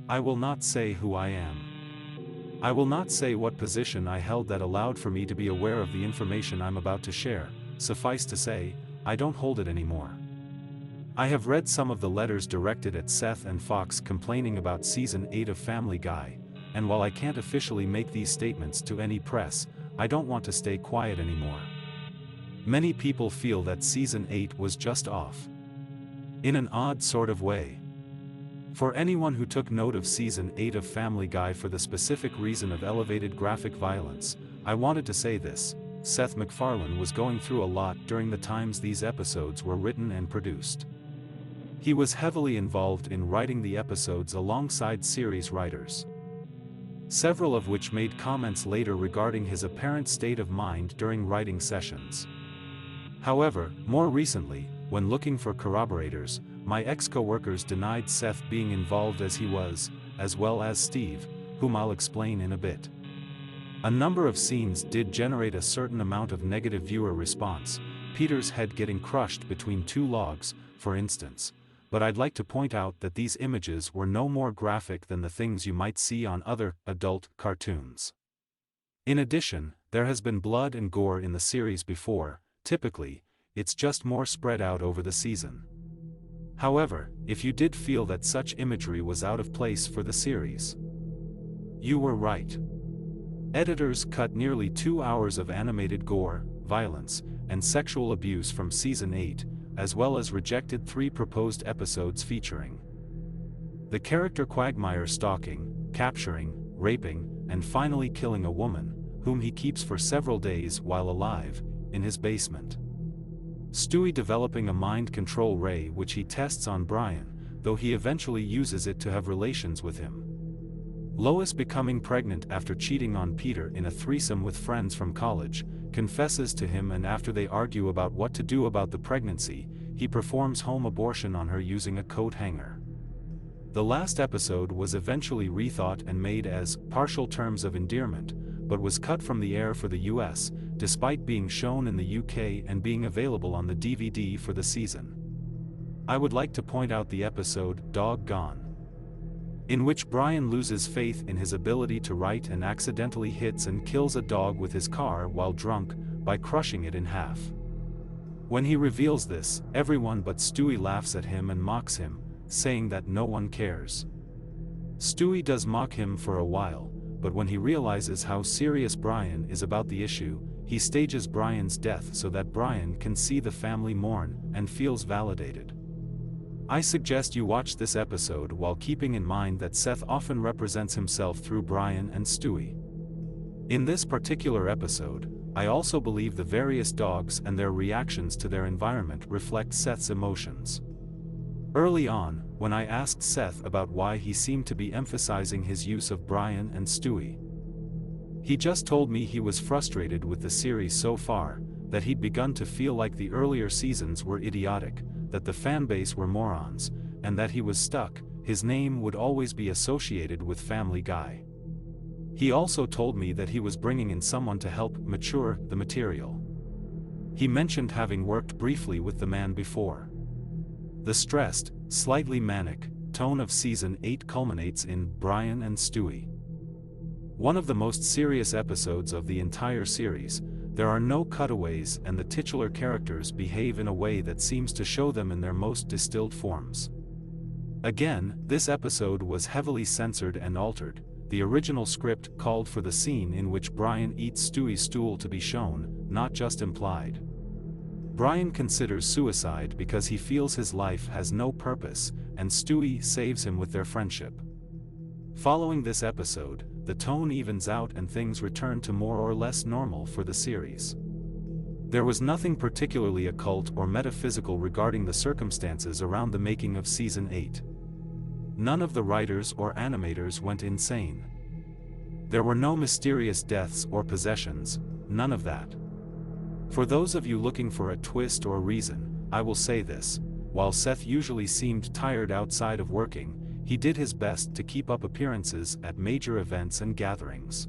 I will not say who I am. I will not say what position I held that allowed for me to be aware of the information I'm about to share. Suffice to say, I don't hold it anymore. I have read some of the letters directed at Seth and Fox complaining about Season 8 of Family Guy, and while I can't officially make these statements to any press, I don't want to stay quiet anymore. Many people feel that Season 8 was just off. In an odd sort of way. For anyone who took note of Season 8 of Family Guy for the specific reason of elevated graphic violence, I wanted to say this: Seth MacFarlane was going through a lot during the times these episodes were written and produced. He was heavily involved in writing the episodes alongside series writers, several of which made comments later regarding his apparent state of mind during writing sessions. However, more recently, when looking for corroborators, my ex-coworkers denied Seth being involved as he was, as well as Steve, whom I'll explain in a bit. A number of scenes did generate a certain amount of negative viewer response, Peter's head getting crushed between two logs, for instance, but I'd like to point out that these images were no more graphic than the things you might see on other adult cartoons. In addition, there has been blood and gore in the series before. Typically, it's just more spread out over the season. However, if you did feel that such imagery was out of place for the series, you were right. Editors cut nearly 2 hours of animated gore, violence, and sexual abuse from Season 8, as well as rejected 3 proposed episodes featuring the character Quagmire stalking, capturing, raping, and finally killing a woman, whom he keeps for several days while alive, in his basement. Stewie developing a mind control ray which he tests on Brian, though he eventually uses it to have relations with him. Lois becoming pregnant after cheating on Peter in a threesome with friends from college, confesses to him, and after they argue about what to do about the pregnancy, he performs home abortion on her using a coat hanger. The last episode was eventually rethought and made as Partial Terms of Endearment, but was cut from the air for the US, despite being shown in the UK and being available on the DVD for the season. I would like to point out the episode Dog Gone, in which Brian loses faith in his ability to write and accidentally hits and kills a dog with his car while drunk, by crushing it in half. When he reveals this, everyone but Stewie laughs at him and mocks him, saying that no one cares. Stewie does mock him for a while, but when he realizes how serious Brian is about the issue, he stages Brian's death so that Brian can see the family mourn and feels validated. I suggest you watch this episode while keeping in mind that Seth often represents himself through Brian and Stewie. In this particular episode, I also believe the various dogs and their reactions to their environment reflect Seth's emotions. Early on, when I asked Seth about why he seemed to be emphasizing his use of Brian and Stewie, he just told me he was frustrated with the series so far, that he'd begun to feel like the earlier seasons were idiotic, that the fanbase were morons, and that he was stuck. His name would always be associated with Family Guy. He also told me that he was bringing in someone to help mature the material. He mentioned having worked briefly with the man before. The stressed, slightly manic tone of Season 8 culminates in Brian and Stewie. One of the most serious episodes of the entire series. There are no cutaways and the titular characters behave in a way that seems to show them in their most distilled forms. Again, this episode was heavily censored and altered. The original script called for the scene in which Brian eats Stewie's stool to be shown, not just implied. Brian considers suicide because he feels his life has no purpose, and Stewie saves him with their friendship. Following this episode, the tone evens out and things return to more or less normal for the series. There was nothing particularly occult or metaphysical regarding the circumstances around the making of Season 8. None of the writers or animators went insane. There were no mysterious deaths or possessions, none of that. For those of you looking for a twist or reason, I will say this: while Seth usually seemed tired outside of working, he did his best to keep up appearances at major events and gatherings.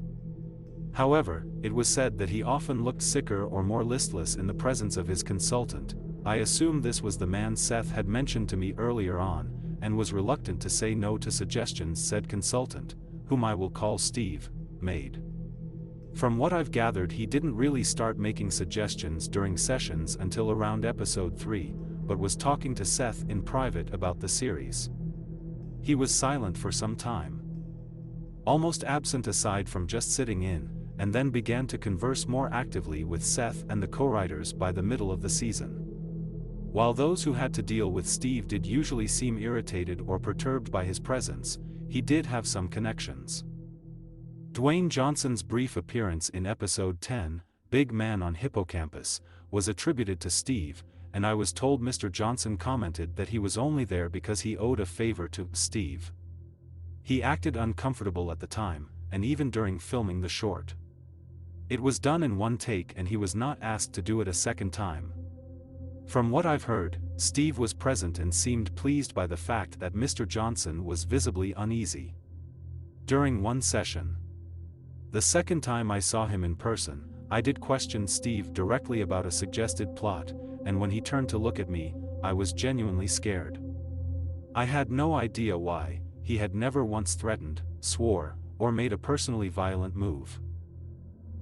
However, it was said that he often looked sicker or more listless in the presence of his consultant. I assume this was the man Seth had mentioned to me earlier on, and was reluctant to say no to suggestions said consultant, whom I will call Steve, made. From what I've gathered, he didn't really start making suggestions during sessions until around episode 3, but was talking to Seth in private about the series. He was silent for some time, almost absent aside from just sitting in, and then began to converse more actively with Seth and the co-writers by the middle of the season. While those who had to deal with Steve did usually seem irritated or perturbed by his presence, he did have some connections. Dwayne Johnson's brief appearance in episode 10, Big Man on Hippocampus, was attributed to Steve, and I was told Mr. Johnson commented that he was only there because he owed a favor to Steve. He acted uncomfortable at the time, and even during filming the short. It was done in one take and he was not asked to do it a second time. From what I've heard, Steve was present and seemed pleased by the fact that Mr. Johnson was visibly uneasy. During one session, the second time I saw him in person, I did question Steve directly about a suggested plot, and when he turned to look at me, I was genuinely scared. I had no idea why. He had never once threatened, swore, or made a personally violent move.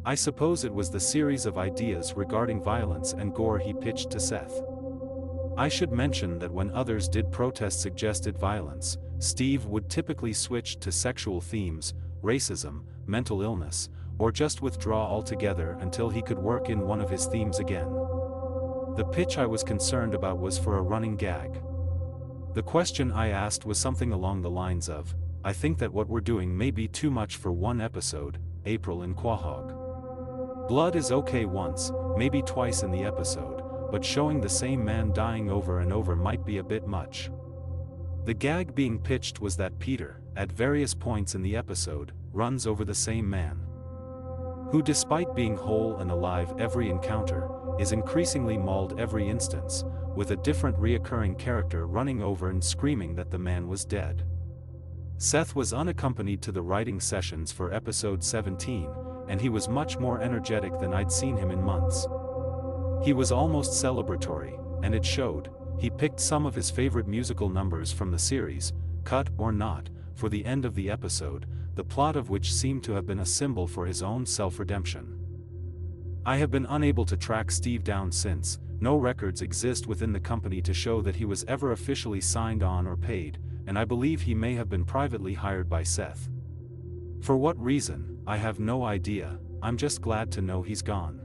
I suppose it was the series of ideas regarding violence and gore he pitched to Seth. I should mention that when others did protest suggested violence, Steve would typically switch to sexual themes, racism, mental illness, or just withdraw altogether until he could work in one of his themes again. The pitch I was concerned about was for a running gag. The question I asked was something along the lines of, "I think that what we're doing may be too much for one episode, April in Quahog. Blood is okay once, maybe twice in the episode, but showing the same man dying over and over might be a bit much." The gag being pitched was that Peter, at various points in the episode, runs over the same man, who despite being whole and alive every encounter, is increasingly mauled every instance, with a different reoccurring character running over and screaming that the man was dead. Seth was unaccompanied to the writing sessions for episode 17, and he was much more energetic than I'd seen him in months. He was almost celebratory, and it showed. He picked some of his favorite musical numbers from the series, cut or not, for the end of the episode, the plot of which seemed to have been a symbol for his own self-redemption. I have been unable to track Steve down since. No records exist within the company to show that he was ever officially signed on or paid, and I believe he may have been privately hired by Seth. For what reason, I have no idea. I'm just glad to know he's gone.